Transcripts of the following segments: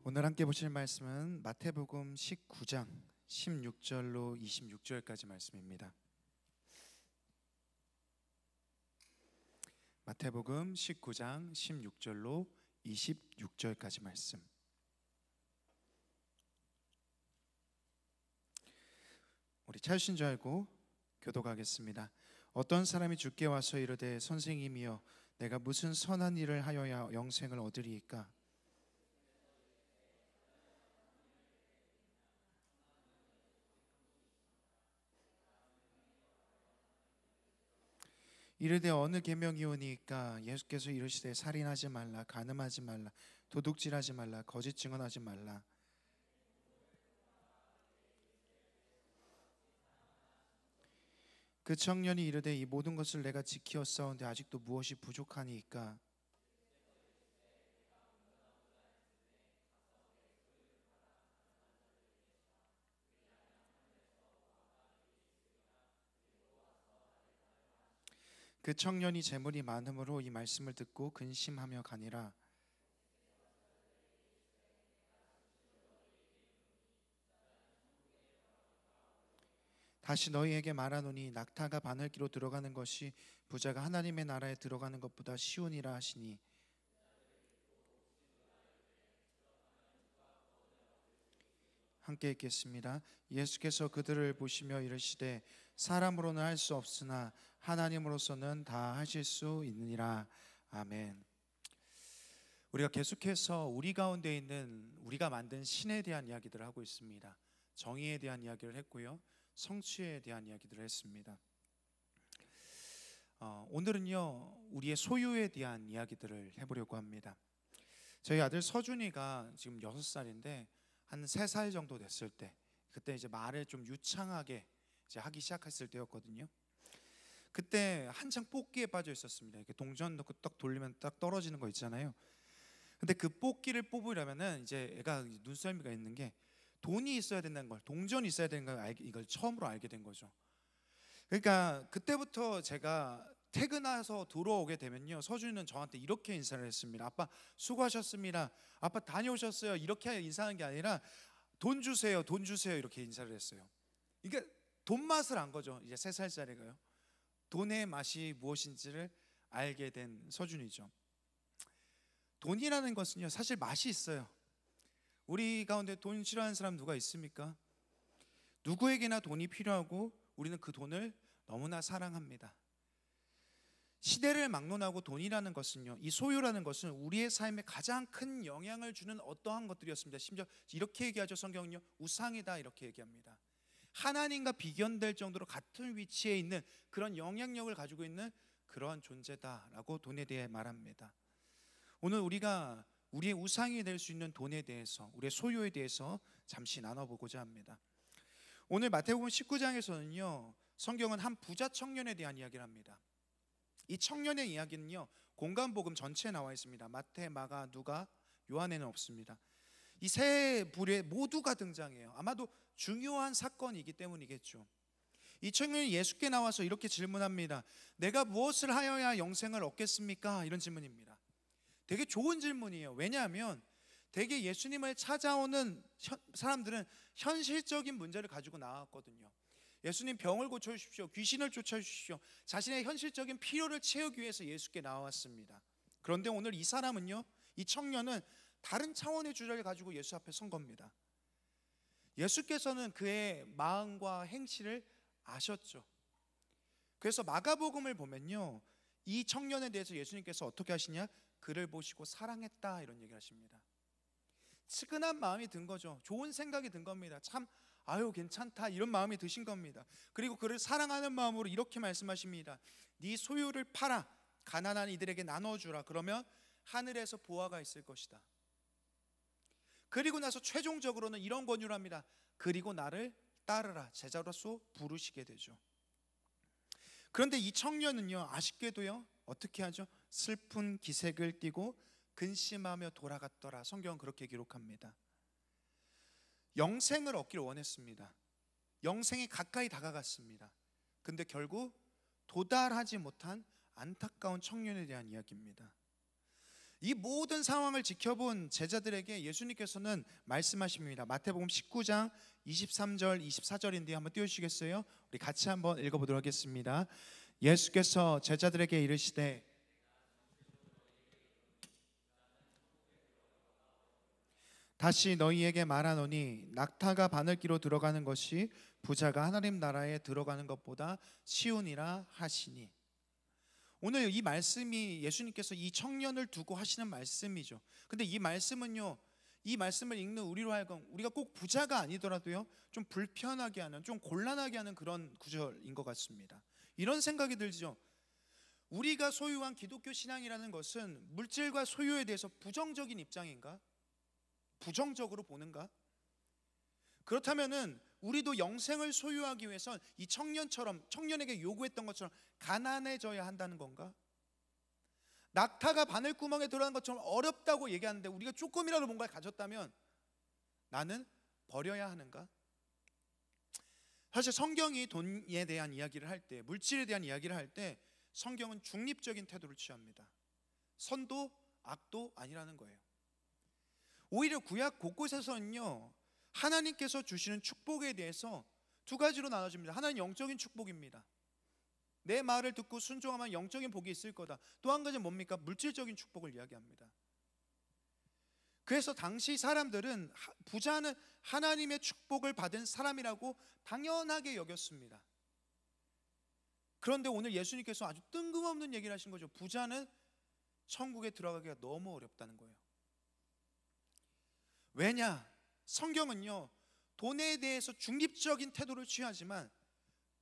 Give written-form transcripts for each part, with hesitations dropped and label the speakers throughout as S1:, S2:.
S1: 오늘 함께 보실 말씀은 마태복음 19장 16절로 26절까지 말씀입니다. 마태복음 19장 16절로 26절까지 말씀. 우리 찾으신 줄 알고 교독하겠습니다. 어떤 사람이 주께 와서 이르되 선생님이여 내가 무슨 선한 일을 하여야 영생을 얻으리이까? 이르되 어느 계명이오니까? 예수께서 이르시되 살인하지 말라, 간음하지 말라, 도둑질하지 말라, 거짓 증언하지 말라. 그 청년이 이르되 이 모든 것을 내가 지키었사온데 아직도 무엇이 부족하니까? 그 청년이 재물이 많음으로 이 말씀을 듣고 근심하며 가니라. 다시 너희에게 말하노니 낙타가 바늘기로 들어가는 것이 부자가 하나님의 나라에 들어가는 것보다 쉬우니라 하시니, 함께 읽겠습니다. 예수께서 그들을 보시며 이르시되 사람으로는 할 수 없으나 하나님으로서는 다 하실 수 있느니라. 아멘. 우리가 계속해서 우리 가운데 있는 우리가 만든 신에 대한 이야기들을 하고 있습니다. 정의에 대한 이야기를 했고요, 성취에 대한 이야기들을 했습니다. 오늘은요 우리의 소유에 대한 이야기들을 해보려고 합니다. 저희 아들 서준이가 지금 6살인데 한 3살 정도 됐을 때, 그때 이제 말을 좀 유창하게 이제 하기 시작했을 때였거든요. 그때 한창 뽑기에 빠져 있었습니다. 이렇게 동전 넣고 딱 돌리면 딱 떨어지는 거 있잖아요. 근데 그 뽑기를 뽑으려면은 이제 애가 눈썰미가 있는 게 돈이 있어야 된다는 걸, 동전이 있어야 되는 걸 이걸 처음으로 알게 된 거죠. 그러니까 그때부터 제가 퇴근해서 들어오게 되면요, 서준이는 저한테 이렇게 인사를 했습니다. 아빠 수고하셨습니다. 아빠 다녀오셨어요. 이렇게 인사하는 게 아니라 돈 주세요, 돈 주세요 이렇게 인사를 했어요. 이게 돈 맛을 안 거죠. 이제 3살짜리가요. 돈의 맛이 무엇인지를 알게 된 서준이죠. 돈이라는 것은요 사실 맛이 있어요. 우리 가운데 돈 싫어하는 사람 누가 있습니까? 누구에게나 돈이 필요하고 우리는 그 돈을 너무나 사랑합니다. 시대를 막론하고 돈이라는 것은요, 이 소유라는 것은 우리의 삶에 가장 큰 영향을 주는 어떠한 것들이었습니다. 심지어 이렇게 얘기하죠. 성경은요 우상이다 이렇게 얘기합니다. 하나님과 비견될 정도로 같은 위치에 있는 그런 영향력을 가지고 있는 그러한 존재다라고 돈에 대해 말합니다. 오늘 우리가 우리의 우상이 될 수 있는 돈에 대해서, 우리의 소유에 대해서 잠시 나눠보고자 합니다. 오늘 마태복음 19장에서는요 성경은 한 부자 청년에 대한 이야기를 합니다. 이 청년의 이야기는요 공간복음 전체에 나와 있습니다. 마태, 마가, 누가, 요한에는 없습니다. 이 세 부류에 모두가 등장해요. 아마도 중요한 사건이기 때문이겠죠. 이 청년이 예수께 나와서 이렇게 질문합니다. 내가 무엇을 하여야 영생을 얻겠습니까? 이런 질문입니다. 되게 좋은 질문이에요. 왜냐하면 되게 예수님을 찾아오는 사람들은 현실적인 문제를 가지고 나왔거든요. 예수님 병을 고쳐주십시오, 귀신을 쫓아주십시오, 자신의 현실적인 필요를 채우기 위해서 예수께 나왔습니다. 그런데 오늘 이 사람은요, 이 청년은 다른 차원의 주제를 가지고 예수 앞에 선 겁니다. 예수께서는 그의 마음과 행실을 아셨죠. 그래서 마가복음을 보면요 이 청년에 대해서 예수님께서 어떻게 하시냐, 그를 보시고 사랑했다 이런 얘기를 하십니다. 측은한 마음이 든 거죠. 좋은 생각이 든 겁니다. 참 아유 괜찮다 이런 마음이 드신 겁니다. 그리고 그를 사랑하는 마음으로 이렇게 말씀하십니다. 네 소유를 팔아 가난한 이들에게 나눠주라. 그러면 하늘에서 보화가 있을 것이다. 그리고 나서 최종적으로는 이런 권유를 합니다. 그리고 나를 따르라. 제자로서 부르시게 되죠. 그런데 이 청년은요 아쉽게도요 어떻게 하죠? 슬픈 기색을 띠고 근심하며 돌아갔더라. 성경은 그렇게 기록합니다. 영생을 얻기를 원했습니다. 영생에 가까이 다가갔습니다. 근데 결국 도달하지 못한 안타까운 청년에 대한 이야기입니다. 이 모든 상황을 지켜본 제자들에게 예수님께서는 말씀하십니다. 마태복음 19장 23절 24절인데 한번 띄워주시겠어요? 우리 같이 한번 읽어보도록 하겠습니다. 예수께서 제자들에게 이르시되 다시 너희에게 말하노니 낙타가 바늘기로 들어가는 것이 부자가 하나님 나라에 들어가는 것보다 쉬우니라 하시니. 오늘 이 말씀이 예수님께서 이 청년을 두고 하시는 말씀이죠. 근데 이 말씀은요, 이 말씀을 읽는 우리로 하여금 우리가 꼭 부자가 아니더라도요 좀 불편하게 하는, 좀 곤란하게 하는 그런 구절인 것 같습니다. 이런 생각이 들죠. 우리가 소유한 기독교 신앙이라는 것은 물질과 소유에 대해서 부정적인 입장인가? 부정적으로 보는가? 그렇다면은 우리도 영생을 소유하기 위해선 이 청년에게 요구했던 것처럼 가난해져야 한다는 건가? 낙타가 바늘구멍에 들어가는 것처럼 어렵다고 얘기하는데 우리가 조금이라도 뭔가를 가졌다면 나는 버려야 하는가? 사실 성경이 돈에 대한 이야기를 할 때, 물질에 대한 이야기를 할 때 성경은 중립적인 태도를 취합니다. 선도 악도 아니라는 거예요. 오히려 구약 곳곳에서는요 하나님께서 주시는 축복에 대해서 두 가지로 나눠집니다. 하나는 영적인 축복입니다. 내 말을 듣고 순종하면 영적인 복이 있을 거다. 또 한 가지는 뭡니까? 물질적인 축복을 이야기합니다. 그래서 당시 사람들은 부자는 하나님의 축복을 받은 사람이라고 당연하게 여겼습니다. 그런데 오늘 예수님께서 아주 뜬금없는 얘기를 하신 거죠. 부자는 천국에 들어가기가 너무 어렵다는 거예요. 왜냐? 성경은요 돈에 대해서 중립적인 태도를 취하지만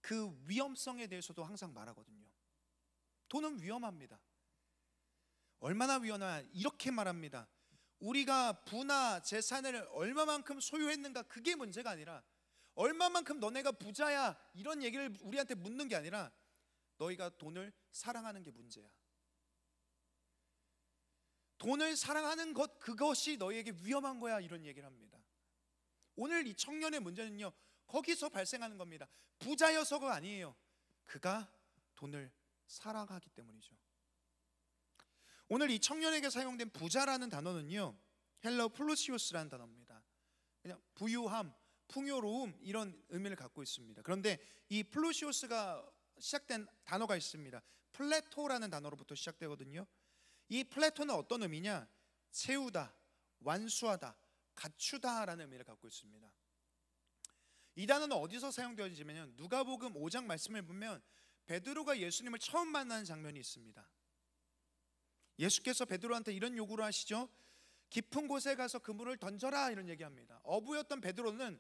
S1: 그 위험성에 대해서도 항상 말하거든요. 돈은 위험합니다. 얼마나 위험하냐? 이렇게 말합니다. 우리가 부나 재산을 얼마만큼 소유했는가, 그게 문제가 아니라 얼마만큼 너네가 부자야, 이런 얘기를 우리한테 묻는 게 아니라 너희가 돈을 사랑하는 게 문제야. 돈을 사랑하는 것, 그것이 너희에게 위험한 거야, 이런 얘기를 합니다. 오늘 이 청년의 문제는요 거기서 발생하는 겁니다. 부자여서가 아니에요. 그가 돈을 사랑하기 때문이죠. 오늘 이 청년에게 사용된 부자라는 단어는요 헬러 플루시우스라는 단어입니다. 그냥 부유함, 풍요로움, 이런 의미를 갖고 있습니다. 그런데 이 플루시우스가 시작된 단어가 있습니다. 플레토라는 단어로부터 시작되거든요. 이 플레토는 어떤 의미냐? 채우다, 완수하다, 갖추다라는 의미를 갖고 있습니다. 이 단어는 어디서 사용되어지냐면 누가복음 5장 말씀을 보면 베드로가 예수님을 처음 만나는 장면이 있습니다. 예수께서 베드로한테 이런 요구를 하시죠. 깊은 곳에 가서 그물을 던져라, 이런 얘기합니다. 어부였던 베드로는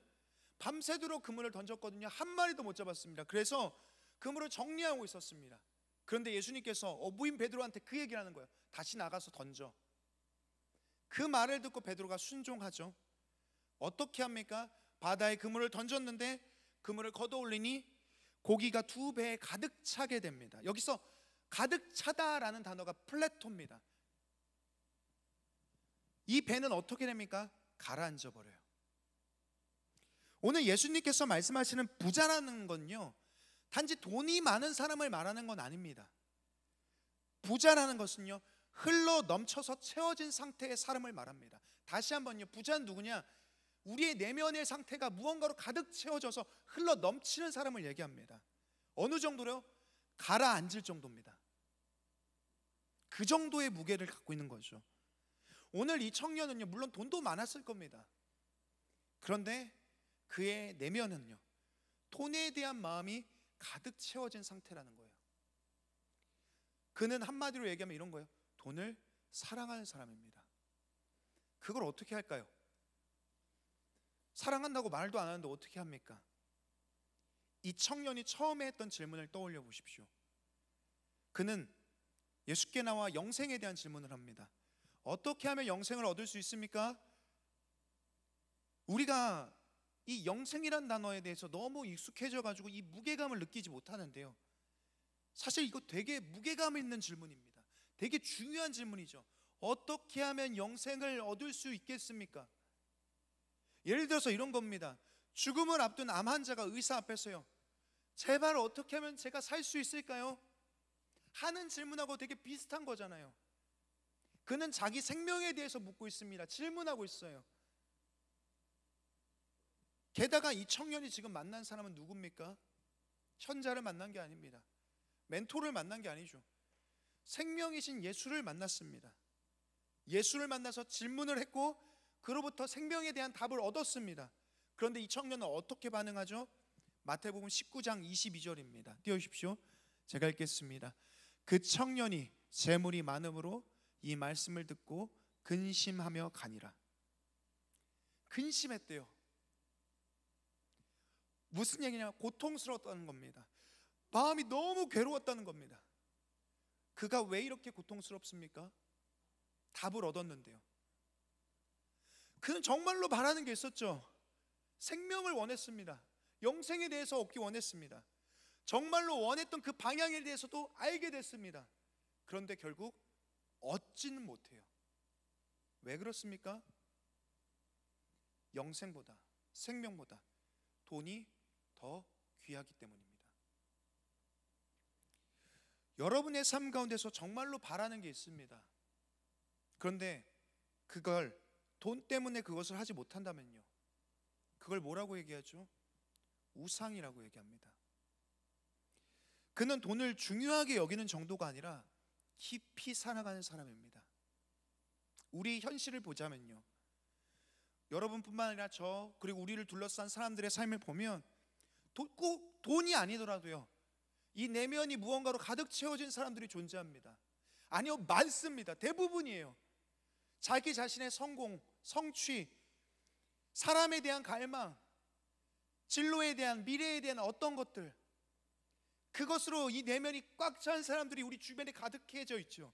S1: 밤새도록 그물을 던졌거든요. 한 마리도 못 잡았습니다. 그래서 그물을 정리하고 있었습니다. 그런데 예수님께서 어부인 베드로한테 그 얘기를 하는 거예요. 다시 나가서 던져. 그 말을 듣고 베드로가 순종하죠. 어떻게 합니까? 바다에 그물을 던졌는데 그물을 걷어올리니 고기가 2배에 가득 차게 됩니다. 여기서 가득 차다라는 단어가 플레토입니다. 이 배는 어떻게 됩니까? 가라앉아 버려요. 오늘 예수님께서 말씀하시는 부자라는 건요 단지 돈이 많은 사람을 말하는 건 아닙니다. 부자라는 것은요 흘러 넘쳐서 채워진 상태의 사람을 말합니다. 다시 한번요, 부자는 누구냐? 우리의 내면의 상태가 무언가로 가득 채워져서 흘러 넘치는 사람을 얘기합니다. 어느 정도로요? 가라앉을 정도입니다. 그 정도의 무게를 갖고 있는 거죠. 오늘 이 청년은요 물론 돈도 많았을 겁니다. 그런데 그의 내면은요 돈에 대한 마음이 가득 채워진 상태라는 거예요. 그는 한마디로 얘기하면 이런 거예요. 돈을 사랑하는 사람입니다. 그걸 어떻게 할까요? 사랑한다고 말도 안 하는데 어떻게 합니까? 이 청년이 처음에 했던 질문을 떠올려 보십시오. 그는 예수께 나와 영생에 대한 질문을 합니다. 어떻게 하면 영생을 얻을 수 있습니까? 우리가 이 영생이란 단어에 대해서 너무 익숙해져 가지고 이 무게감을 느끼지 못하는데요, 사실 이거 되게 무게감 있는 질문입니다. 되게 중요한 질문이죠. 어떻게 하면 영생을 얻을 수 있겠습니까? 예를 들어서 이런 겁니다. 죽음을 앞둔 암 환자가 의사 앞에서요, 제발 어떻게 하면 제가 살 수 있을까요? 하는 질문하고 되게 비슷한 거잖아요. 그는 자기 생명에 대해서 묻고 있습니다. 질문하고 있어요. 게다가 이 청년이 지금 만난 사람은 누굽니까? 현자를 만난 게 아닙니다. 멘토를 만난 게 아니죠. 생명이신 예수를 만났습니다. 예수를 만나서 질문을 했고 그로부터 생명에 대한 답을 얻었습니다. 그런데 이 청년은 어떻게 반응하죠? 마태복음 19장 22절입니다. 띄워주십시오. 제가 읽겠습니다. 그 청년이 재물이 많음으로 이 말씀을 듣고 근심하며 가니라. 근심했대요. 무슨 얘기냐? 고통스러웠다는 겁니다. 마음이 너무 괴로웠다는 겁니다. 그가 왜 이렇게 고통스럽습니까? 답을 얻었는데요. 그는 정말로 바라는 게 있었죠. 생명을 원했습니다. 영생에 대해서 얻기 원했습니다. 정말로 원했던 그 방향에 대해서도 알게 됐습니다. 그런데 결국 얻지는 못해요. 왜 그렇습니까? 영생보다, 생명보다 돈이 더 귀하기 때문입니다. 여러분의 삶 가운데서 정말로 바라는 게 있습니다. 그런데 그걸 돈 때문에 그것을 하지 못한다면요, 그걸 뭐라고 얘기하죠? 우상이라고 얘기합니다. 그는 돈을 중요하게 여기는 정도가 아니라 깊이 살아가는 사람입니다. 우리 현실을 보자면요, 여러분뿐만 아니라 저, 그리고 우리를 둘러싼 사람들의 삶을 보면 꼭 돈이 아니더라도요, 이 내면이 무언가로 가득 채워진 사람들이 존재합니다. 아니요, 많습니다. 대부분이에요. 자기 자신의 성공, 성취, 사람에 대한 갈망, 진로에 대한, 미래에 대한 어떤 것들, 그것으로 이 내면이 꽉 찬 사람들이 우리 주변에 가득해져 있죠.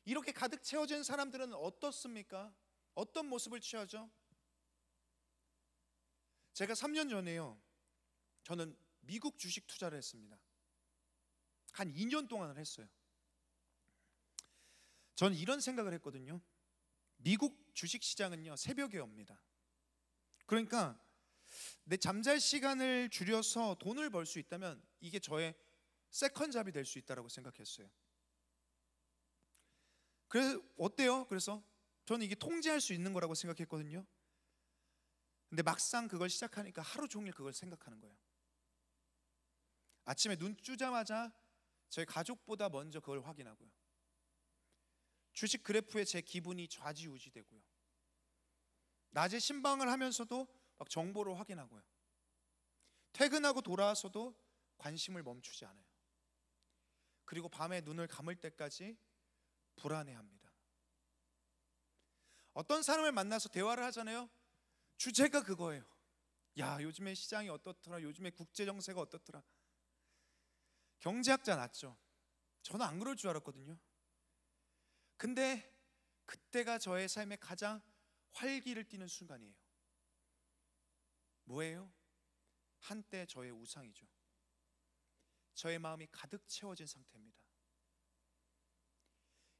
S1: 이렇게 가득 채워진 사람들은 어떻습니까? 어떤 모습을 취하죠? 제가 3년 전에요, 저는 미국 주식 투자를 했습니다. 한 2년 동안을 했어요. 저는 이런 생각을 했거든요. 미국 주식 시장은요, 새벽에 옵니다. 그러니까 내 잠잘 시간을 줄여서 돈을 벌 수 있다면 이게 저의 세컨 잡이 될 수 있다고 생각했어요. 그래서 어때요? 그래서 저는 이게 통제할 수 있는 거라고 생각했거든요. 근데 막상 그걸 시작하니까 하루 종일 그걸 생각하는 거예요. 아침에 눈 뜨자마자 저희 가족보다 먼저 그걸 확인하고요. 주식 그래프에 제 기분이 좌지우지되고요. 낮에 신방을 하면서도 막 정보를 확인하고요. 퇴근하고 돌아와서도 관심을 멈추지 않아요. 그리고 밤에 눈을 감을 때까지 불안해합니다. 어떤 사람을 만나서 대화를 하잖아요. 주제가 그거예요. 야, 요즘에 시장이 어떻더라, 요즘에 국제 정세가 어떻더라. 경제학자 맞죠? 저는 안 그럴 줄 알았거든요. 근데 그때가 저의 삶에 가장 활기를 띠는 순간이에요. 뭐예요? 한때 저의 우상이죠. 저의 마음이 가득 채워진 상태입니다.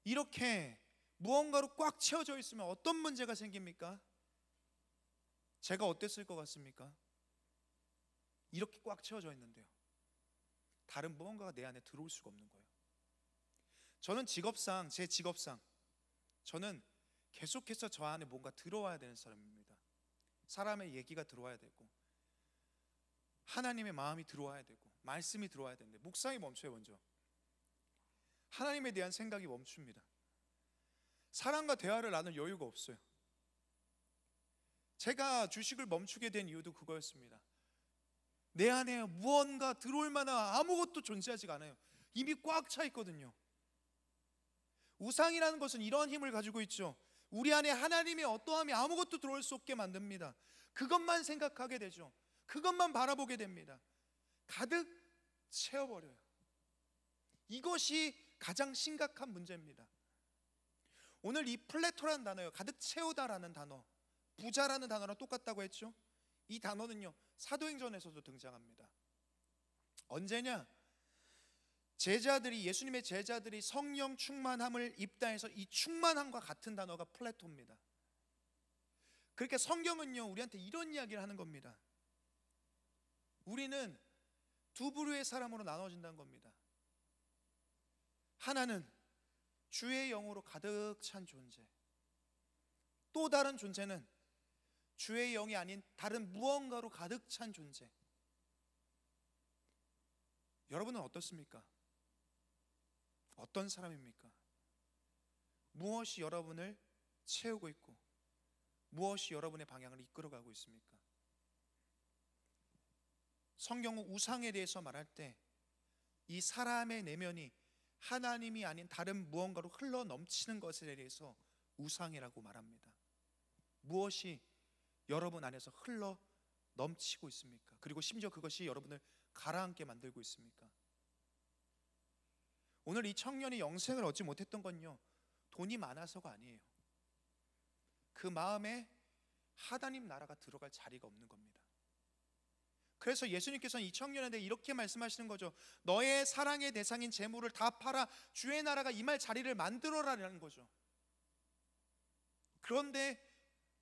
S1: 이렇게 무언가로 꽉 채워져 있으면 어떤 문제가 생깁니까? 제가 어땠을 것 같습니까? 이렇게 꽉 채워져 있는데요, 다른 무언가가 내 안에 들어올 수가 없는 거예요. 저는 직업상, 제 직업상 저는 계속해서 저 안에 뭔가 들어와야 되는 사람입니다. 사람의 얘기가 들어와야 되고, 하나님의 마음이 들어와야 되고, 말씀이 들어와야 되는데 묵상이 멈춰요. 먼저 하나님에 대한 생각이 멈춥니다. 사람과 대화를 나눌 여유가 없어요. 제가 주식을 멈추게 된 이유도 그거였습니다. 내 안에 무언가 들어올 만한 아무것도 존재하지가 않아요. 이미 꽉 차 있거든요. 우상이라는 것은 이러한 힘을 가지고 있죠. 우리 안에 하나님의 어떠함이 아무것도 들어올 수 없게 만듭니다. 그것만 생각하게 되죠. 그것만 바라보게 됩니다. 가득 채워버려요. 이것이 가장 심각한 문제입니다. 오늘 이 플레토라는 단어요, 가득 채우다라는 단어, 부자라는 단어랑 똑같다고 했죠. 이 단어는요, 사도행전에서도 등장합니다. 언제냐? 예수님의 제자들이 성령 충만함을 입다해서 이 충만함과 같은 단어가 플레토입니다. 그렇게 성경은요 우리한테 이런 이야기를 하는 겁니다. 우리는 두 부류의 사람으로 나눠진다는 겁니다. 하나는 주의 영으로 가득 찬 존재, 또 다른 존재는 주의 영이 아닌 다른 무언가로 가득 찬 존재. 여러분은 어떻습니까? 어떤 사람입니까? 무엇이 여러분을 채우고 있고 무엇이 여러분의 방향을 이끌어가고 있습니까? 성경은 우상에 대해서 말할 때 이 사람의 내면이 하나님이 아닌 다른 무언가로 흘러 넘치는 것에 대해서 우상이라고 말합니다. 무엇이 여러분 안에서 흘러 넘치고 있습니까? 그리고 심지어 그것이 여러분을 가라앉게 만들고 있습니까? 오늘 이 청년이 영생을 얻지 못했던 건요 돈이 많아서가 아니에요. 그 마음에 하나님 나라가 들어갈 자리가 없는 겁니다. 그래서 예수님께서는 이 청년한테 이렇게 말씀하시는 거죠. 너의 사랑의 대상인 재물을 다 팔아 주의 나라가 임할 자리를 만들어라라는 거죠. 그런데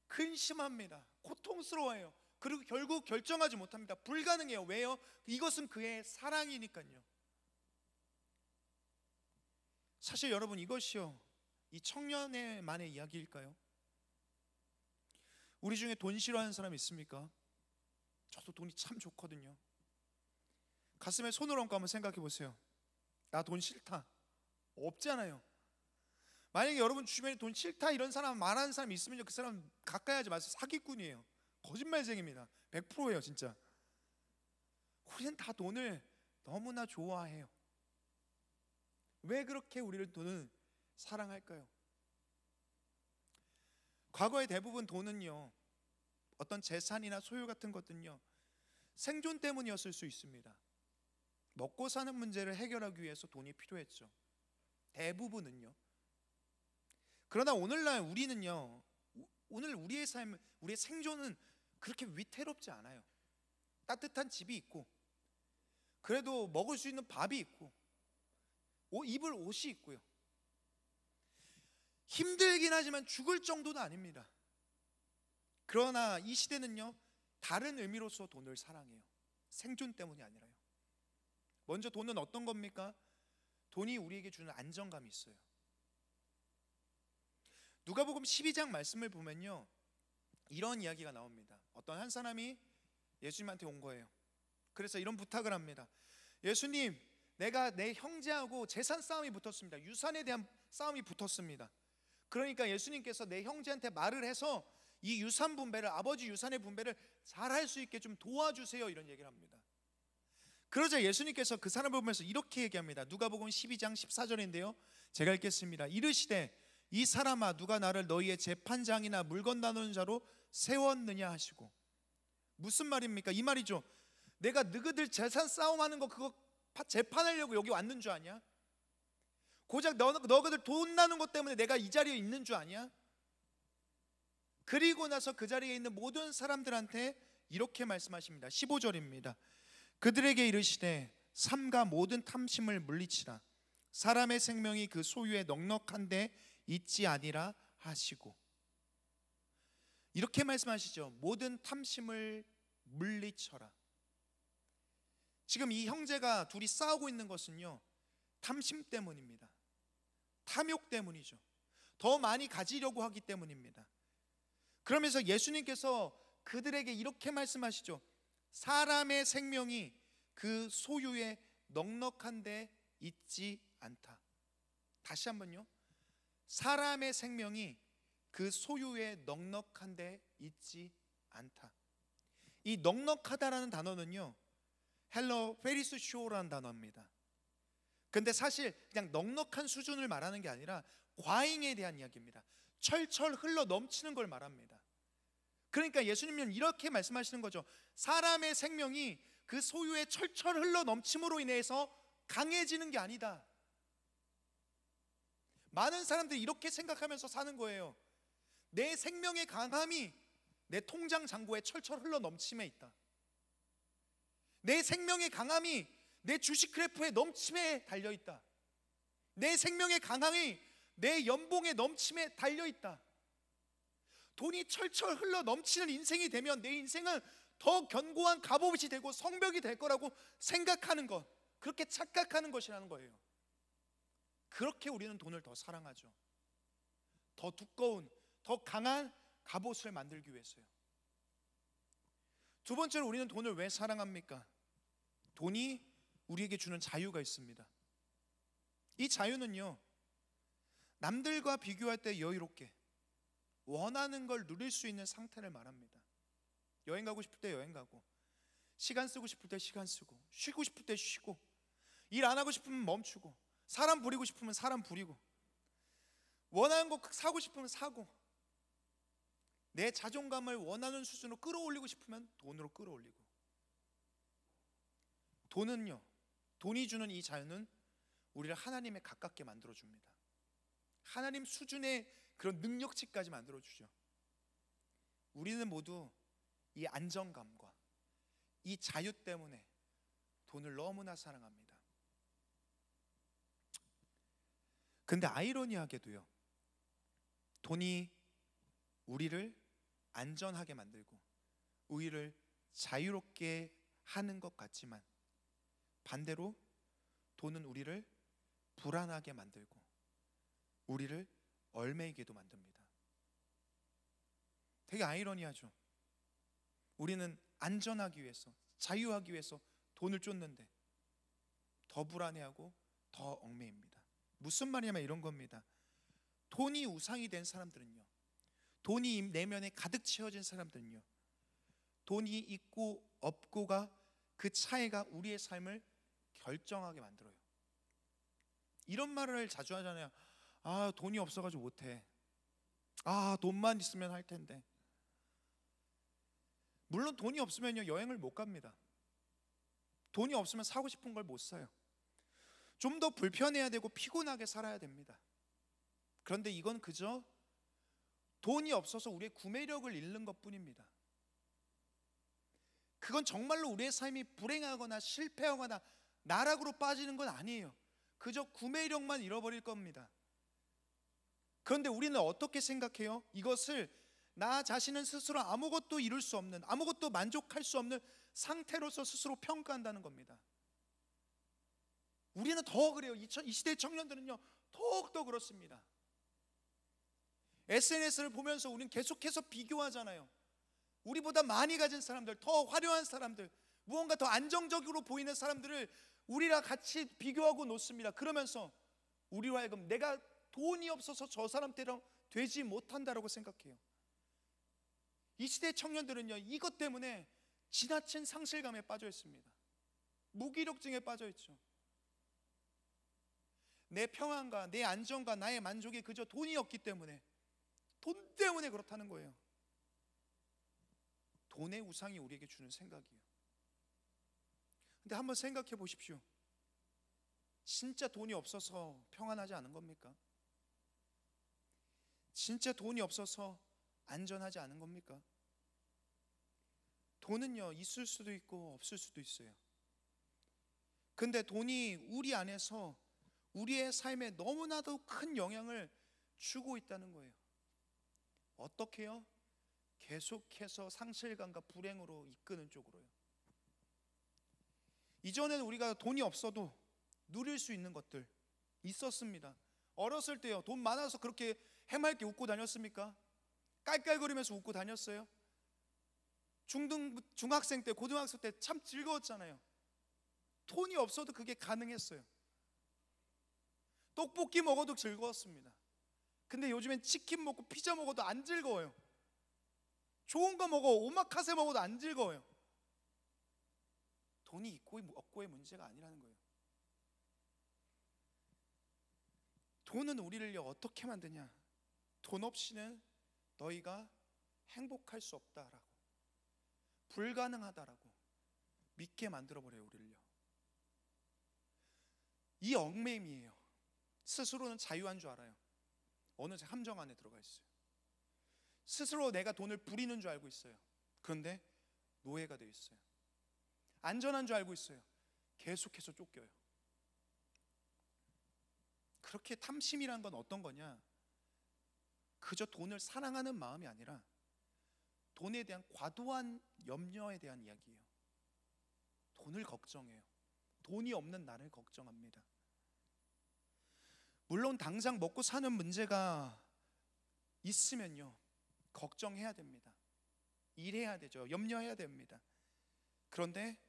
S1: 근심합니다. 고통스러워해요. 그리고 결국 결정하지 못합니다. 불가능해요. 왜요? 이것은 그의 사랑이니까요. 사실 여러분, 이것이요 이 청년의만의 이야기일까요? 우리 중에 돈 싫어하는 사람 있습니까? 저도 돈이 참 좋거든요. 가슴에 손을 얹고 한번 생각해 보세요. 나 돈 싫다. 없잖아요. 만약에 여러분 주변에 돈 싫다 이런 사람 말하는 사람이 있으면 그 사람 가까이 하지 마세요. 사기꾼이에요. 거짓말쟁입니다. 100%예요 진짜. 우리는 다 돈을 너무나 좋아해요. 왜 그렇게 우리를 돈은 사랑할까요? 과거의 대부분 돈은요 어떤 재산이나 소유 같은 것들은요 생존 때문이었을 수 있습니다. 먹고 사는 문제를 해결하기 위해서 돈이 필요했죠. 대부분은요. 그러나 오늘날 우리는요 오늘 우리의 삶, 우리의 생존은 그렇게 위태롭지 않아요. 따뜻한 집이 있고 그래도 먹을 수 있는 밥이 있고 입을 옷이 있고요. 힘들긴 하지만 죽을 정도는 아닙니다. 그러나 이 시대는요 다른 의미로서 돈을 사랑해요. 생존 때문이 아니라요. 먼저 돈은 어떤 겁니까? 돈이 우리에게 주는 안정감이 있어요. 누가복음 12장 말씀을 보면요 이런 이야기가 나옵니다. 어떤 한 사람이 예수님한테 온 거예요. 그래서 이런 부탁을 합니다. 예수님, 내가 내 형제하고 재산 싸움이 붙었습니다. 유산에 대한 싸움이 붙었습니다. 그러니까 예수님께서 내 형제한테 말을 해서 이 유산 분배를, 아버지 유산의 분배를 잘 할 수 있게 좀 도와주세요, 이런 얘기를 합니다. 그러자 예수님께서 그 사람을 보면서 이렇게 얘기합니다. 누가복음 12장 14절인데요 제가 읽겠습니다. 이르시되 이 사람아, 누가 나를 너희의 재판장이나 물건 나누는 자로 세웠느냐 하시고. 무슨 말입니까? 이 말이죠. 내가 너희들 재산 싸움하는 거 그거 재판하려고 여기 왔는 줄 아냐? 고작 너희들 돈 나눈 것 때문에 내가 이 자리에 있는 줄 아냐? 그리고 나서 그 자리에 있는 모든 사람들한테 이렇게 말씀하십니다. 15절입니다. 그들에게 이르시되 삼가 모든 탐심을 물리치라. 사람의 생명이 그 소유에 넉넉한데 있지 아니라 하시고. 이렇게 말씀하시죠. 모든 탐심을 물리쳐라. 지금 이 형제가 둘이 싸우고 있는 것은요 탐심 때문입니다. 탐욕 때문이죠. 더 많이 가지려고 하기 때문입니다. 그러면서 예수님께서 그들에게 이렇게 말씀하시죠. 사람의 생명이 그 소유에 넉넉한데 있지 않다. 다시 한번요. 사람의 생명이 그 소유에 넉넉한데 있지 않다. 이 넉넉하다라는 단어는요 헬러 페리스쇼라는 단어입니다. 근데 사실 그냥 넉넉한 수준을 말하는 게 아니라 과잉에 대한 이야기입니다. 철철 흘러 넘치는 걸 말합니다. 그러니까 예수님은 이렇게 말씀하시는 거죠. 사람의 생명이 그 소유에 철철 흘러 넘침으로 인해서 강해지는 게 아니다. 많은 사람들이 이렇게 생각하면서 사는 거예요. 내 생명의 강함이 내 통장 잔고에 철철 흘러 넘침에 있다. 내 생명의 강함이 내 주식 크래프에 넘침에 달려있다. 내 생명의 강함이 내 연봉에 넘침에 달려있다. 돈이 철철 흘러 넘치는 인생이 되면 내 인생은 더 견고한 갑옷이 되고 성벽이 될 거라고 생각하는 것, 그렇게 착각하는 것이라는 거예요. 그렇게 우리는 돈을 더 사랑하죠. 더 두꺼운, 더 강한 갑옷을 만들기 위해서요. 두 번째로 우리는 돈을 왜 사랑합니까? 돈이 우리에게 주는 자유가 있습니다. 이 자유는요, 남들과 비교할 때 여유롭게 원하는 걸 누릴 수 있는 상태를 말합니다. 여행 가고 싶을 때 여행 가고, 시간 쓰고 싶을 때 시간 쓰고, 쉬고 싶을 때 쉬고, 일 안 하고 싶으면 멈추고, 사람 부리고 싶으면 사람 부리고, 원하는 거 사고 싶으면 사고, 내 자존감을 원하는 수준으로 끌어올리고 싶으면 돈으로 끌어올리고. 돈은요, 돈이 주는 이 자유는 우리를 하나님에 가깝게 만들어줍니다. 하나님 수준의 그런 능력치까지 만들어주죠. 우리는 모두 이 안정감과 이 자유 때문에 돈을 너무나 사랑합니다. 근데 아이러니하게도요, 돈이 우리를 안전하게 만들고 우리를 자유롭게 하는 것 같지만, 반대로 돈은 우리를 불안하게 만들고 우리를 얽매이게도 만듭니다. 되게 아이러니하죠. 우리는 안전하기 위해서, 자유하기 위해서 돈을 쫓는데 더 불안해하고 더 얽매입니다. 무슨 말이냐면 이런 겁니다. 돈이 우상이 된 사람들은요, 돈이 내면에 가득 채워진 사람들은요, 돈이 있고 없고가 그 차이가 우리의 삶을 결정하게 만들어요. 이런 말을 자주 하잖아요. 아, 돈이 없어가지고 못해. 아, 돈만 있으면 할 텐데. 물론 돈이 없으면요, 여행을 못 갑니다. 돈이 없으면 사고 싶은 걸 못 사요. 좀 더 불편해야 되고 피곤하게 살아야 됩니다. 그런데 이건 그저 돈이 없어서 우리의 구매력을 잃는 것 뿐입니다. 그건 정말로 우리의 삶이 불행하거나 실패하거나 나락으로 빠지는 건 아니에요. 그저 구매력만 잃어버릴 겁니다. 그런데 우리는 어떻게 생각해요? 이것을 나 자신은 스스로 아무것도 이룰 수 없는, 아무것도 만족할 수 없는 상태로서 스스로 평가한다는 겁니다. 우리는 더 그래요. 이 시대의 청년들은요, 더욱더 그렇습니다. SNS를 보면서 우리는 계속해서 비교하잖아요. 우리보다 많이 가진 사람들, 더 화려한 사람들, 무언가 더 안정적으로 보이는 사람들을 우리랑 같이 비교하고 놓습니다. 그러면서 우리로 하여금 내가 돈이 없어서 저 사람처럼 되지 못한다라고 생각해요. 이 시대의 청년들은요, 이것 때문에 지나친 상실감에 빠져 있습니다. 무기력증에 빠져 있죠. 내 평안과 내 안정과 나의 만족이 그저 돈이 없기 때문에, 돈 때문에 그렇다는 거예요. 돈의 우상이 우리에게 주는 생각이에요. 근데 한번 생각해 보십시오. 진짜 돈이 없어서 평안하지 않은 겁니까? 진짜 돈이 없어서 안전하지 않은 겁니까? 돈은요, 있을 수도 있고 없을 수도 있어요. 근데 돈이 우리 안에서 우리의 삶에 너무나도 큰 영향을 주고 있다는 거예요. 어떻게요? 계속해서 상실감과 불행으로 이끄는 쪽으로요. 이전에는 우리가 돈이 없어도 누릴 수 있는 것들 있었습니다. 어렸을 때요, 돈 많아서 그렇게 해맑게 웃고 다녔습니까? 깔깔거리면서 웃고 다녔어요? 중학생 때, 고등학생 때 참 즐거웠잖아요. 돈이 없어도 그게 가능했어요. 떡볶이 먹어도 즐거웠습니다. 근데 요즘엔 치킨 먹고 피자 먹어도 안 즐거워요. 좋은 거 먹어, 오마카세 먹어도 안 즐거워요. 돈이 있고 없고의 문제가 아니라는 거예요. 돈은 우리를 어떻게 만드냐? 돈 없이는 너희가 행복할 수 없다라고, 불가능하다라고 믿게 만들어버려요, 우리를요. 이 얽매임이에요. 스스로는 자유한 줄 알아요. 어느 함정 안에 들어가 있어요. 스스로 내가 돈을 부리는 줄 알고 있어요. 그런데 노예가 되어 있어요. 안전한 줄 알고 있어요. 계속해서 쫓겨요. 그렇게 탐심이란 건 어떤 거냐? 그저 돈을 사랑하는 마음이 아니라 돈에 대한 과도한 염려에 대한 이야기예요. 돈을 걱정해요. 돈이 없는 나를 걱정합니다. 물론 당장 먹고 사는 문제가 있으면요, 걱정해야 됩니다. 일해야 되죠. 염려해야 됩니다. 그런데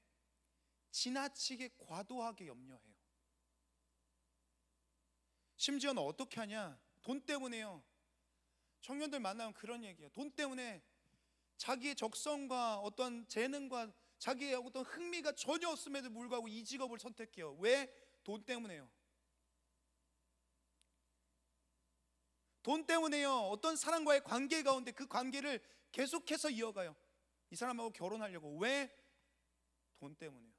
S1: 지나치게 과도하게 염려해요. 심지어는 어떻게 하냐? 돈 때문에요. 청년들 만나면 그런 얘기예요. 돈 때문에 자기의 적성과 어떤 재능과 자기의 어떤 흥미가 전혀 없음에도 불구하고 이 직업을 선택해요. 왜? 돈 때문에요. 돈 때문에요. 어떤 사람과의 관계 가운데 그 관계를 계속해서 이어가요. 이 사람하고 결혼하려고. 왜? 돈 때문에요.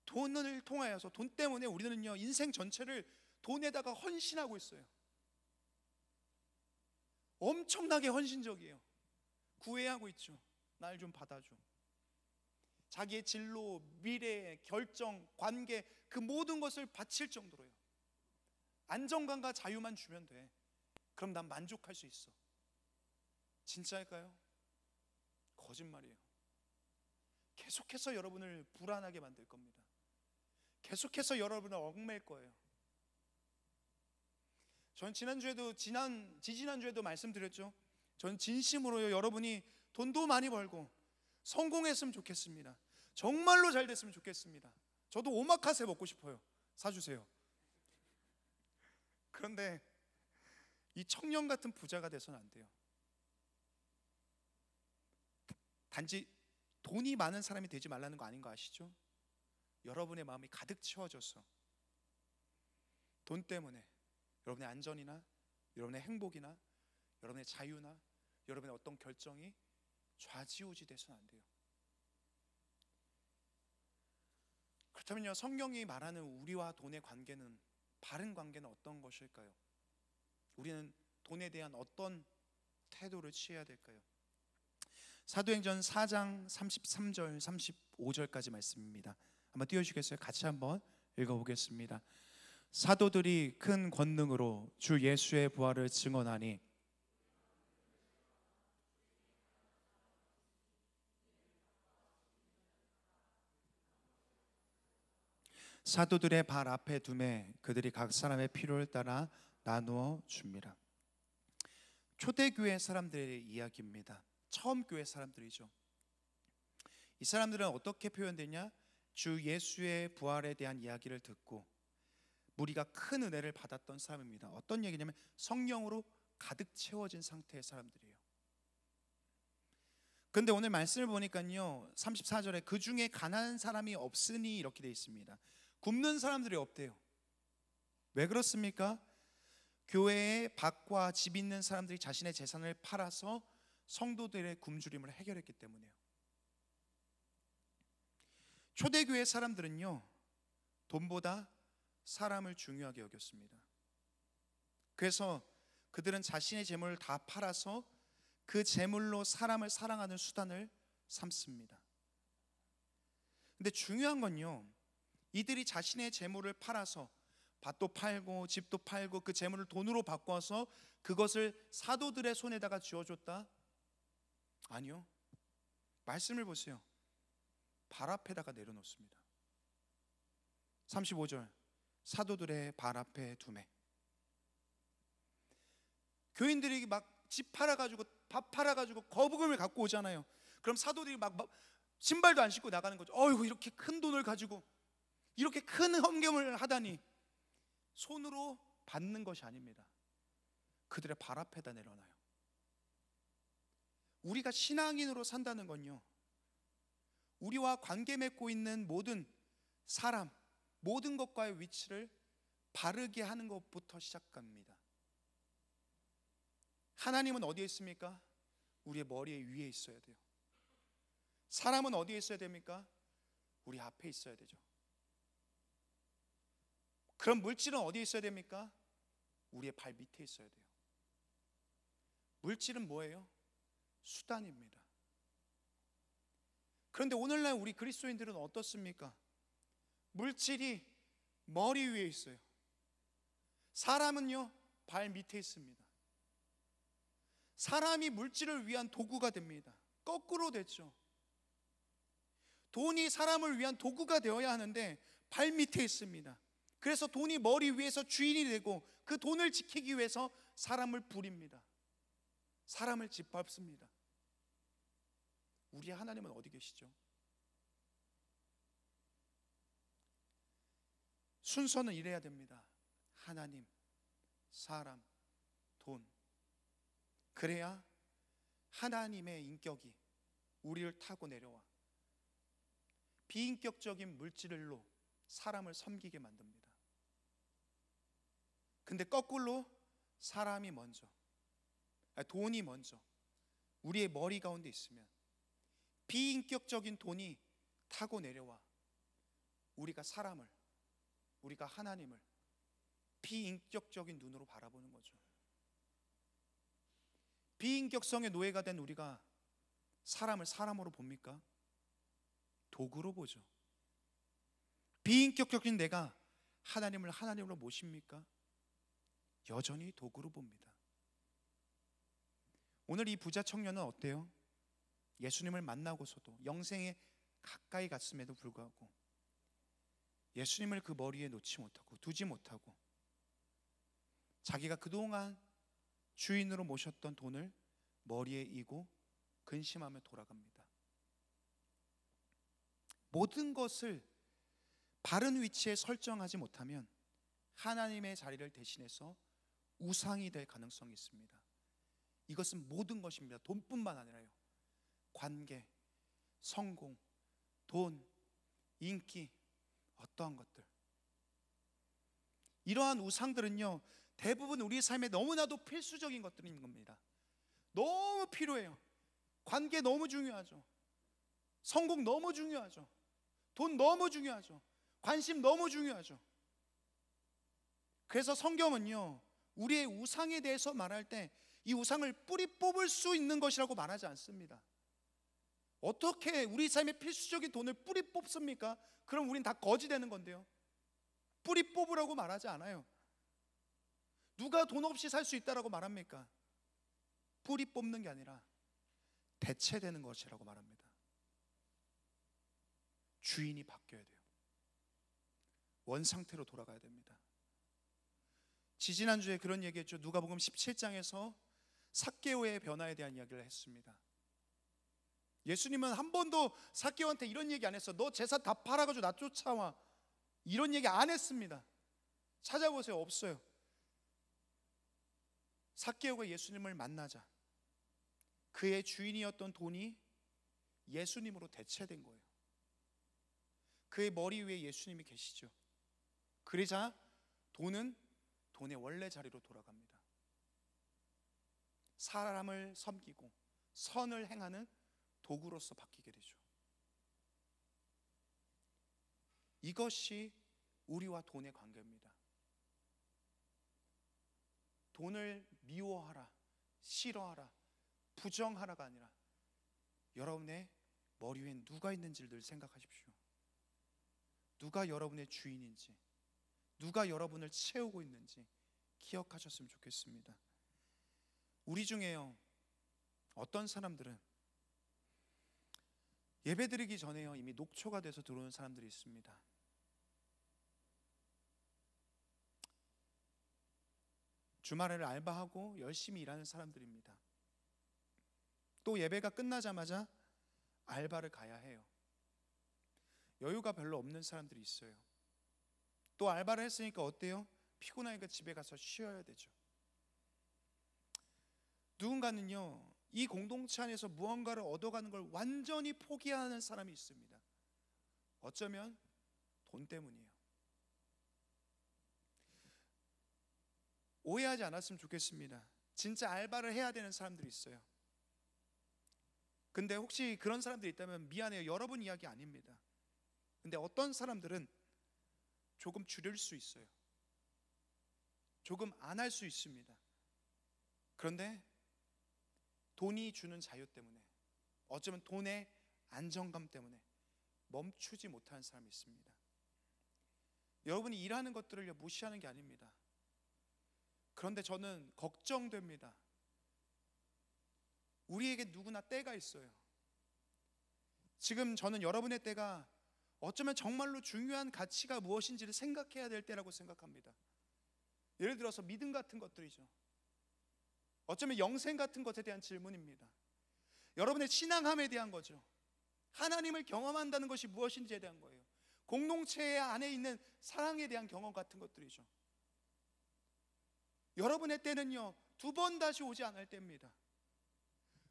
S1: 돈을 통하여서, 돈 때문에 우리는요, 인생 전체를 돈에다가 헌신하고 있어요. 엄청나게 헌신적이에요. 구애하고 있죠. 날 좀 받아줘. 자기의 진로, 미래, 결정, 관계, 그 모든 것을 바칠 정도로요. 안정감과 자유만 주면 돼. 그럼 난 만족할 수 있어. 진짜일까요? 거짓말이에요. 계속해서 여러분을 불안하게 만들 겁니다. 계속해서 여러분을 얽매일 거예요. 전 지지난주에도 말씀드렸죠. 전 진심으로요, 여러분이 돈도 많이 벌고 성공했으면 좋겠습니다. 정말로 잘 됐으면 좋겠습니다. 저도 오마카세 먹고 싶어요. 사주세요. 그런데 이 청년 같은 부자가 돼서는 안 돼요. 단지 돈이 많은 사람이 되지 말라는 거 아닌 거 아시죠? 여러분의 마음이 가득 채워져서 돈 때문에 여러분의 안전이나 여러분의 행복이나 여러분의 자유나 여러분의 어떤 결정이 좌지우지 돼서는 안 돼요. 그렇다면요, 성경이 말하는 우리와 돈의 관계는, 바른 관계는 어떤 것일까요? 우리는 돈에 대한 어떤 태도를 취해야 될까요? 사도행전 4장 33절 35절까지 말씀입니다. 한번 띄워주시겠어요? 같이 한번 읽어보겠습니다. 사도들이 큰 권능으로 주 예수의 부활을 증언하니 사도들의 발 앞에 두매 그들이 각 사람의 필요를 따라 나누어 줍니다. 초대교회 사람들의 이야기입니다. 처음 교회 사람들이죠. 이 사람들은 어떻게 표현되냐? 주 예수의 부활에 대한 이야기를 듣고 무리가 큰 은혜를 받았던 사람입니다. 어떤 얘기냐면 성령으로 가득 채워진 상태의 사람들이에요. 그런데 오늘 말씀을 보니까요, 34절에 그 중에 가난한 사람이 없으니 이렇게 되어 있습니다. 굶는 사람들이 없대요. 왜 그렇습니까? 교회에 밭과 집 있는 사람들이 자신의 재산을 팔아서 성도들의 굶주림을 해결했기 때문에요. 초대교회 사람들은요, 돈보다 사람을 중요하게 여겼습니다. 그래서 그들은 자신의 재물을 다 팔아서 그 재물로 사람을 사랑하는 수단을 삼습니다. 근데 중요한 건요, 이들이 자신의 재물을 팔아서 밭도 팔고 집도 팔고 그 재물을 돈으로 바꿔서 그것을 사도들의 손에다가 쥐어줬다? 아니요. 말씀을 보세요. 발 앞에다가 내려놓습니다. 35절, 사도들의 발 앞에 두매. 교인들이 막 집 팔아가지고 밥 팔아가지고 거부금을 갖고 오잖아요. 그럼 사도들이 막 신발도 안 신고 나가는 거죠. 어이구, 이렇게 큰 돈을 가지고 이렇게 큰 헌금을 하다니. 손으로 받는 것이 아닙니다. 그들의 발 앞에다 내려놔요. 우리가 신앙인으로 산다는 건요, 우리와 관계 맺고 있는 모든 사람, 모든 것과의 위치를 바르게 하는 것부터 시작합니다. 하나님은 어디에 있습니까? 우리의 머리 위에 있어야 돼요. 사람은 어디에 있어야 됩니까? 우리 앞에 있어야 되죠. 그럼 물질은 어디에 있어야 됩니까? 우리의 발 밑에 있어야 돼요. 물질은 뭐예요? 수단입니다. 그런데 오늘날 우리 그리스도인들은 어떻습니까? 물질이 머리 위에 있어요. 사람은요, 발 밑에 있습니다. 사람이 물질을 위한 도구가 됩니다. 거꾸로 됐죠. 돈이 사람을 위한 도구가 되어야 하는데 발 밑에 있습니다. 그래서 돈이 머리 위에서 주인이 되고 그 돈을 지키기 위해서 사람을 부립니다. 사람을 짓밟습니다. 우리 하나님은 어디 계시죠? 순서는 이래야 됩니다. 하나님, 사람, 돈. 그래야 하나님의 인격이 우리를 타고 내려와 비인격적인 물질로 사람을 섬기게 만듭니다. 근데 거꾸로 사람이 먼저, 돈이 먼저 우리의 머리 가운데 있으면 비인격적인 돈이 타고 내려와 우리가 사람을, 우리가 하나님을 비인격적인 눈으로 바라보는 거죠. 비인격성의 노예가 된 우리가 사람을 사람으로 봅니까? 도구로 보죠. 비인격적인 내가 하나님을 하나님으로 모십니까? 여전히 도구로 봅니다. 오늘 이 부자 청년은 어때요? 예수님을 만나고서도 영생에 가까이 갔음에도 불구하고 예수님을 그 머리에 놓지 못하고 두지 못하고 자기가 그동안 주인으로 모셨던 돈을 머리에 이고 근심하며 돌아갑니다. 모든 것을 바른 위치에 설정하지 못하면 하나님의 자리를 대신해서 우상이 될 가능성이 있습니다. 이것은 모든 것입니다. 돈뿐만 아니라요. 관계, 성공, 돈, 인기, 어떠한 것들. 이러한 우상들은요, 대부분 우리 삶에 너무나도 필수적인 것들인 겁니다. 너무 필요해요. 관계 너무 중요하죠. 성공 너무 중요하죠. 돈 너무 중요하죠. 관심 너무 중요하죠. 그래서 성경은요, 우리의 우상에 대해서 말할 때 이 우상을 뿌리 뽑을 수 있는 것이라고 말하지 않습니다. 어떻게 우리 삶의 필수적인 돈을 뿌리 뽑습니까? 그럼 우린 다 거지 되는 건데요. 뿌리 뽑으라고 말하지 않아요. 누가 돈 없이 살 수 있다라고 말합니까? 뿌리 뽑는 게 아니라 대체되는 것이라고 말합니다. 주인이 바뀌어야 돼요. 원상태로 돌아가야 됩니다. 지지난주에 그런 얘기했죠. 누가복음 17장에서 삭개오의 변화에 대한 이야기를 했습니다. 예수님은 한 번도 삭개오한테 이런 얘기 안 했어. 너 재산 다 팔아가지고 나 쫓아와, 이런 얘기 안 했습니다. 찾아보세요. 없어요. 삭개오가 예수님을 만나자 그의 주인이었던 돈이 예수님으로 대체된 거예요. 그의 머리 위에 예수님이 계시죠. 그러자 돈은 돈의 원래 자리로 돌아갑니다. 사람을 섬기고 선을 행하는 도구로서 바뀌게 되죠. 이것이 우리와 돈의 관계입니다. 돈을 미워하라, 싫어하라, 부정하라가 아니라 여러분의 머리 위에 누가 있는지를 늘 생각하십시오. 누가 여러분의 주인인지, 누가 여러분을 채우고 있는지 기억하셨으면 좋겠습니다. 우리 중에요, 어떤 사람들은 예배드리기 전에요 이미 녹초가 돼서 들어오는 사람들이 있습니다. 주말에를 알바하고 열심히 일하는 사람들입니다. 또 예배가 끝나자마자 알바를 가야 해요. 여유가 별로 없는 사람들이 있어요. 또 알바를 했으니까 어때요? 피곤하니까 집에 가서 쉬어야 되죠. 누군가는요, 이 공동체 안에서 무언가를 얻어가는 걸 완전히 포기하는 사람이 있습니다. 어쩌면 돈 때문이에요. 오해하지 않았으면 좋겠습니다. 진짜 알바를 해야 되는 사람들이 있어요. 근데 혹시 그런 사람들이 있다면 미안해요. 여러분 이야기 아닙니다. 근데 어떤 사람들은 조금 줄일 수 있어요. 조금 안 할 수 있습니다. 그런데 돈이 주는 자유 때문에, 어쩌면 돈의 안정감 때문에 멈추지 못하는 사람이 있습니다. 여러분이 일하는 것들을 무시하는 게 아닙니다. 그런데 저는 걱정됩니다. 우리에게 누구나 때가 있어요. 지금 저는 여러분의 때가 어쩌면 정말로 중요한 가치가 무엇인지를 생각해야 될 때라고 생각합니다. 예를 들어서 믿음 같은 것들이죠. 어쩌면 영생 같은 것에 대한 질문입니다. 여러분의 신앙함에 대한 거죠. 하나님을 경험한다는 것이 무엇인지에 대한 거예요. 공동체 안에 있는 사랑에 대한 경험 같은 것들이죠. 여러분의 때는요, 두 번 다시 오지 않을 때입니다.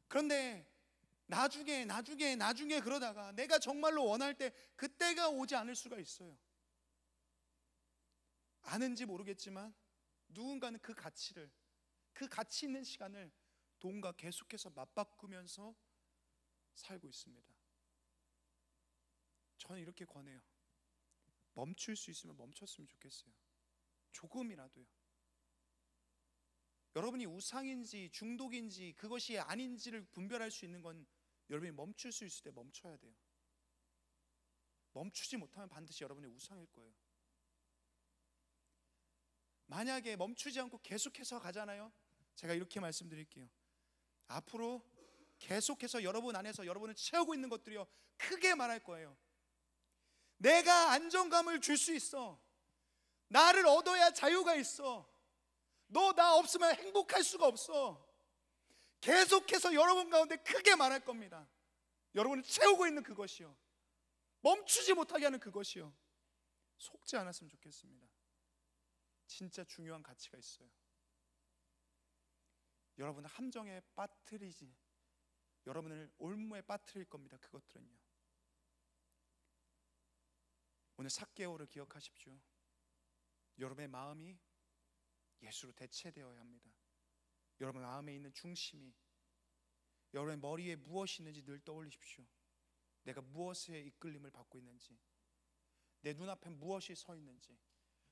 S1: 그런데 나중에 그러다가 내가 정말로 원할 때 그때가 오지 않을 수가 있어요. 아는지 모르겠지만 누군가는 그 가치 있는 시간을 누군가 계속해서 맞바꾸면서 살고 있습니다. 저는 이렇게 권해요. 멈출 수 있으면 멈췄으면 좋겠어요. 조금이라도요. 여러분이 우상인지 중독인지 그것이 아닌지를 분별할 수 있는 건 여러분이 멈출 수 있을 때 멈춰야 돼요. 멈추지 못하면 반드시 여러분의 우상일 거예요. 만약에 멈추지 않고 계속해서 가잖아요. 제가 이렇게 말씀드릴게요. 앞으로 계속해서 여러분 안에서 여러분을 채우고 있는 것들이요, 크게 말할 거예요. 내가 안정감을 줄 수 있어. 나를 얻어야 자유가 있어. 너 나 없으면 행복할 수가 없어. 계속해서 여러분 가운데 크게 말할 겁니다. 여러분을 채우고 있는 그것이요, 멈추지 못하게 하는 그것이요, 속지 않았으면 좋겠습니다. 진짜 중요한 가치가 있어요. 여러분을 함정에 빠뜨리지, 여러분을 올무에 빠뜨릴 겁니다. 그것들은요. 오늘 삭개오를 기억하십시오. 여러분의 마음이 예수로 대체되어야 합니다. 여러분 마음에 있는 중심이, 여러분의 머리에 무엇이 있는지 늘 떠올리십시오. 내가 무엇에 이끌림을 받고 있는지, 내 눈앞에 무엇이 서 있는지,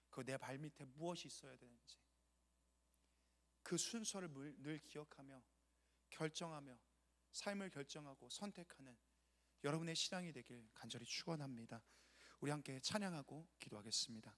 S1: 그 내 발밑에 무엇이 있어야 되는지, 그 순서를 늘 기억하며 결정하며 삶을 결정하고 선택하는 여러분의 신앙이 되길 간절히 축원합니다. 우리 함께 찬양하고 기도하겠습니다.